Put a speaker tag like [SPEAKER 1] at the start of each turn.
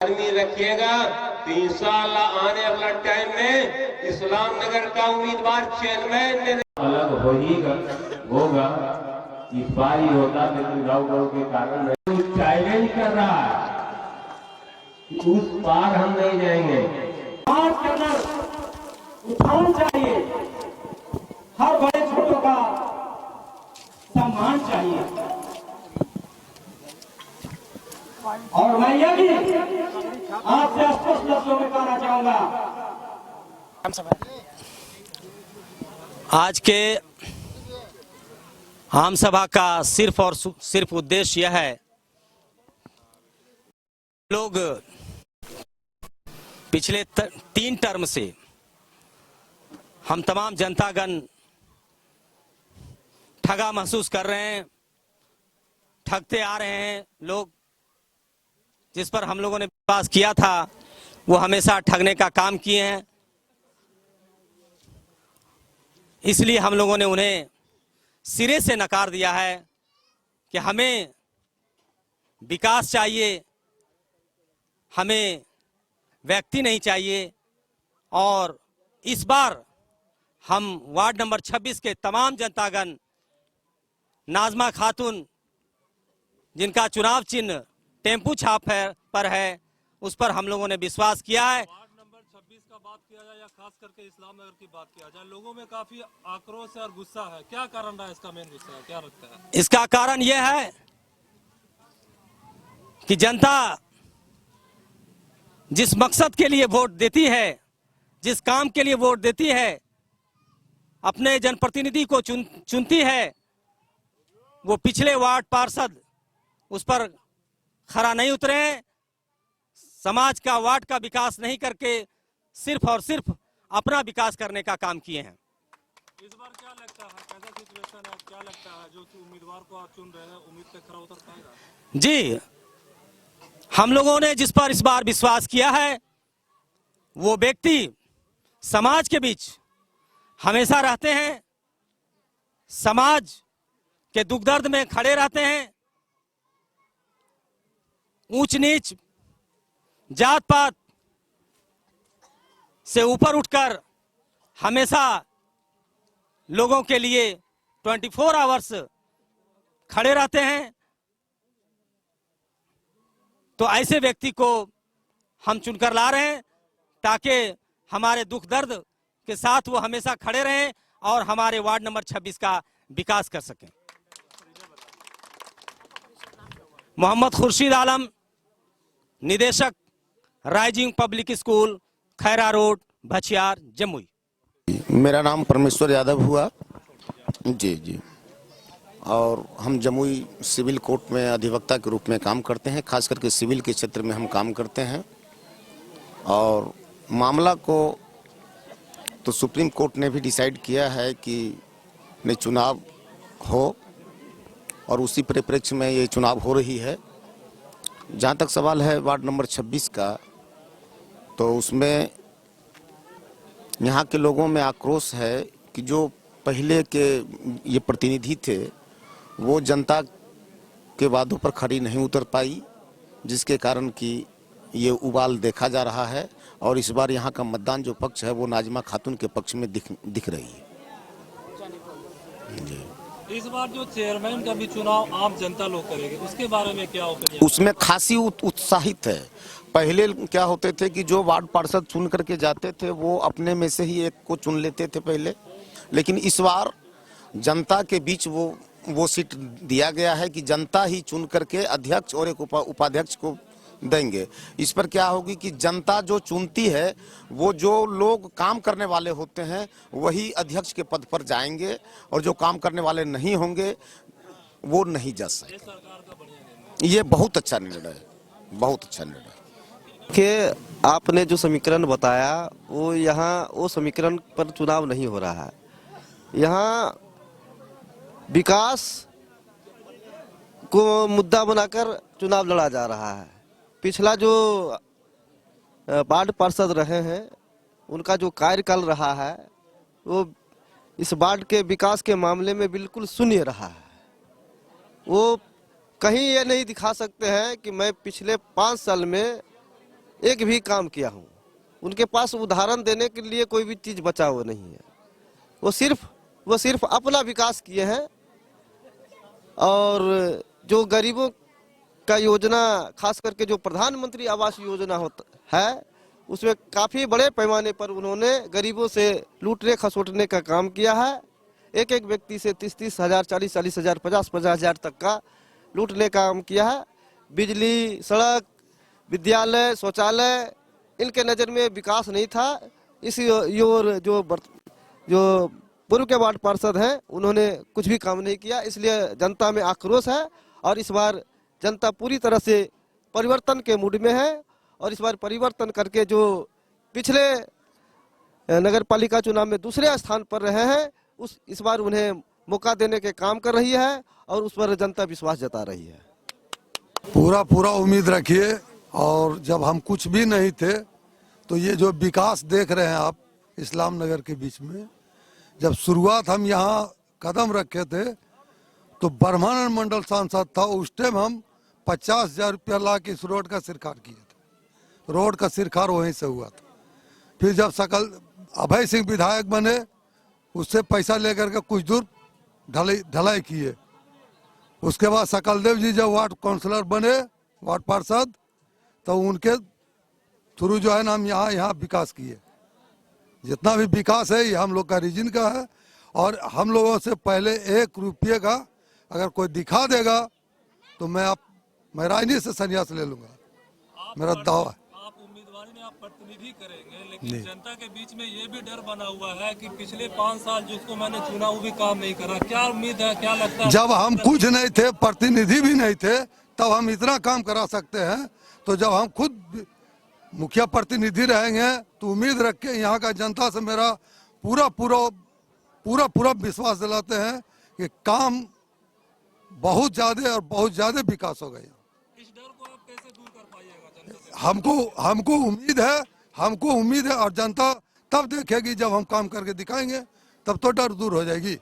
[SPEAKER 1] आदमी रखिएगा। 3 साल आने वाला टाइम में इस्लाम नगर का उम्मीदवार चेयरमैन अलग होगा। इस बार ही होता, लेकिन गाँव के कारण चैलेंज कर रहा है कि उस पार हम नहीं जाएंगे।
[SPEAKER 2] उठाना चाहिए, हर बड़े छोटों का सम्मान चाहिए। और मैं यह भी आपसे स्पष्ट शब्दों में कहना चाहूंगा,
[SPEAKER 3] आज के आम सभा का सिर्फ और सिर्फ उद्देश्य यह है, लोग पिछले 3 टर्म से हम तमाम जनतागण ठगा महसूस कर रहे हैं, ठगते आ रहे हैं। लोग जिस पर हम लोगों ने विश्वास किया था वो हमेशा ठगने का काम किए हैं। इसलिए हम लोगों ने उन्हें सिरे से नकार दिया है कि हमें विकास चाहिए, हमें व्यक्ति नहीं चाहिए। और इस बार हम वार्ड नंबर 26 के तमाम जनतागण नाजमा खातून, जिनका चुनाव चिन्ह टेम्पू छाप पर है, उस पर हम लोगों ने विश्वास किया है।
[SPEAKER 4] वार्ड नंबर 26 का बात किया जाए या खास करके इस्लाम नगर की बात किया जाए, लोगों में काफी आक्रोश और गुस्सा है। क्या कारण रहा है इसका? मेन गुस्सा है क्या लगता है?
[SPEAKER 3] इसका कारण यह है कि जनता जिस मकसद के लिए वोट देती है, जिस काम के लिए वोट देती है, अपने जनप्रतिनिधि को चुनती है, वो पिछले वार्ड पार्षद उस पर खरा नहीं उतरे। समाज का, वार्ड का विकास नहीं करके सिर्फ और सिर्फ अपना विकास करने का काम किए हैं।
[SPEAKER 4] इस बार क्या लगता है, कैसा सिचुएशन है? क्या लगता है जो उम्मीदवार को आप चुन रहे हैं, उम्मीद पे खरा उतर पाएगा?
[SPEAKER 3] जी, हम लोगों ने जिस पर इस बार विश्वास किया है वो व्यक्ति समाज के बीच हमेशा रहते हैं, समाज के दुख दर्द में खड़े रहते हैं। ऊंच नीच, जात पात से ऊपर उठकर हमेशा लोगों के लिए 24 आवर्स खड़े रहते हैं। तो ऐसे व्यक्ति को हम चुनकर ला रहे हैं ताकि हमारे दुख दर्द के साथ वो हमेशा खड़े रहें और हमारे वार्ड नंबर 26 का विकास कर सकें। मोहम्मद खुर्शीद आलम, निदेशक rising public school, Khaira road, Bhachhiyar, Jamui.
[SPEAKER 5] मेरा नाम परमेश्वर यादव हुआ जी। और हम जमुई सिविल कोर्ट में अधिवक्ता के रूप में काम करते हैं। खास करके सिविल के क्षेत्र में हम काम करते हैं। और मामला को तो सुप्रीम कोर्ट ने भी डिसाइड किया है कि नहीं चुनाव हो, और उसी परिप्रेक्ष्य में ये चुनाव हो रही है। जहाँ तक सवाल है वार्ड नंबर 26 का, तो उसमें यहाँ के लोगों में आक्रोश है कि जो पहले के ये प्रतिनिधि थे वो जनता के वादों पर खरी नहीं उतर पाई, जिसके कारण कि ये उबाल देखा जा रहा है। और इस बार यहाँ का मतदान जो पक्ष है वो नाजमा खातून के पक्ष में दिख रही है जी।
[SPEAKER 4] इस बार जो चेयरमैन का भी चुनाव आम जनता लोग करेंगे, उसके बारे में क्या ओपिनियन?
[SPEAKER 5] उसमें खासी उत्साहित है। पहले क्या होते थे कि जो वार्ड पार्षद चुन करके जाते थे वो अपने में से ही एक को चुन लेते थे पहले, लेकिन इस बार जनता के बीच वो सीट दिया गया है कि जनता ही चुन करके अध्यक्ष और एक उपाध्यक्ष को देंगे। इस पर क्या होगी कि जनता जो चुनती है वो जो लोग काम करने वाले होते हैं वही अध्यक्ष के पद पर जाएंगे, और जो काम करने वाले नहीं होंगे वो नहीं जा सकते। ये बहुत अच्छा निर्णय है, बहुत अच्छा निर्णय
[SPEAKER 6] कि आपने जो समीकरण बताया वो यहाँ वो समीकरण पर चुनाव नहीं हो रहा है। यहाँ विकास को मुद्दा बनाकर चुनाव लड़ा जा रहा है। पिछला जो वार्ड पार्षद रहे हैं उनका जो कार्यकाल रहा है वो इस वार्ड के विकास के मामले में बिल्कुल शून्य रहा है। वो कहीं ये नहीं दिखा सकते हैं कि मैं पिछले 5 साल में एक भी काम किया हूँ। उनके पास उदाहरण देने के लिए कोई भी चीज बचा हुआ नहीं है। वो सिर्फ अपना विकास किए हैं। और जो गरीबों का योजना, खास करके जो प्रधानमंत्री आवास योजना होता है, उसमें काफी बड़े पैमाने पर उन्होंने गरीबों से लूटने खसोटने का काम किया है। एक एक व्यक्ति से 30-30 हजार, 40-40 हजार, 50-50 हजार तक का लूटने का काम किया है। बिजली, सड़क, विद्यालय, शौचालय, इनके नज़र में विकास नहीं था। इसी ओर जो पूर्व के वार्ड पार्षद हैं, उन्होंने कुछ भी काम नहीं किया। इसलिए जनता में आक्रोश है और इस बार जनता पूरी तरह से परिवर्तन के मूड में है। और इस बार परिवर्तन करके जो पिछले नगर पालिका चुनाव में दूसरे स्थान पर रहे हैं, इस बार उन्हें मौका देने के काम कर रही है और उस पर जनता विश्वास जता रही है।
[SPEAKER 7] पूरा उम्मीद रखिए। और जब हम कुछ भी नहीं थे तो ये जो विकास देख रहे हैं आप इस्लाम नगर के बीच में, जब शुरुआत हम यहाँ कदम रखे थे तो ब्रह्मानंद मंडल सांसद था, उस टाइम हम 50,000 रुपया ला के इस रोड का सिरकार किए थे। रोड का सिरकार वहीं से हुआ था। फिर जब सकल अभय सिंह विधायक बने, उससे पैसा लेकर के कुछ दूर ढलाई किए। उसके बाद सकलदेव जी जब वार्ड काउंसलर बने, वार्ड पार्षद, तो उनके थ्रू जो है ना हम यहाँ विकास किए। जितना भी विकास है ये हम लोग का रीजन का है। और हम लोगों से पहले 1 रुपये का अगर कोई दिखा देगा तो मैं राजनीति से संन्यास ले लूंगा, मेरा दावा है।
[SPEAKER 4] आप उम्मीदवारी में आप प्रतिनिधि करेंगे, लेकिन जनता के बीच में ये भी डर बना हुआ है कि पिछले 5 साल जिसको मैंने चुना वो भी काम नहीं करा। क्या उम्मीद है, क्या लगता है?
[SPEAKER 7] जब हम कुछ नहीं थे, प्रतिनिधि भी नहीं थे, तब हम इतना काम करा सकते हैं। तो जब हम खुद मुखिया प्रतिनिधि रहेंगे तो उम्मीद रख के यहाँ का जनता से मेरा पूरा विश्वास दिलाते हैं कि काम बहुत ज्यादा और बहुत ज्यादा विकास हो गया।
[SPEAKER 4] इस डर को आप कैसे दूर कर पाइएगा जनता से?
[SPEAKER 7] हमको उम्मीद है और जनता तब देखेगी जब हम काम करके दिखाएंगे, तब तो डर दूर हो जाएगी।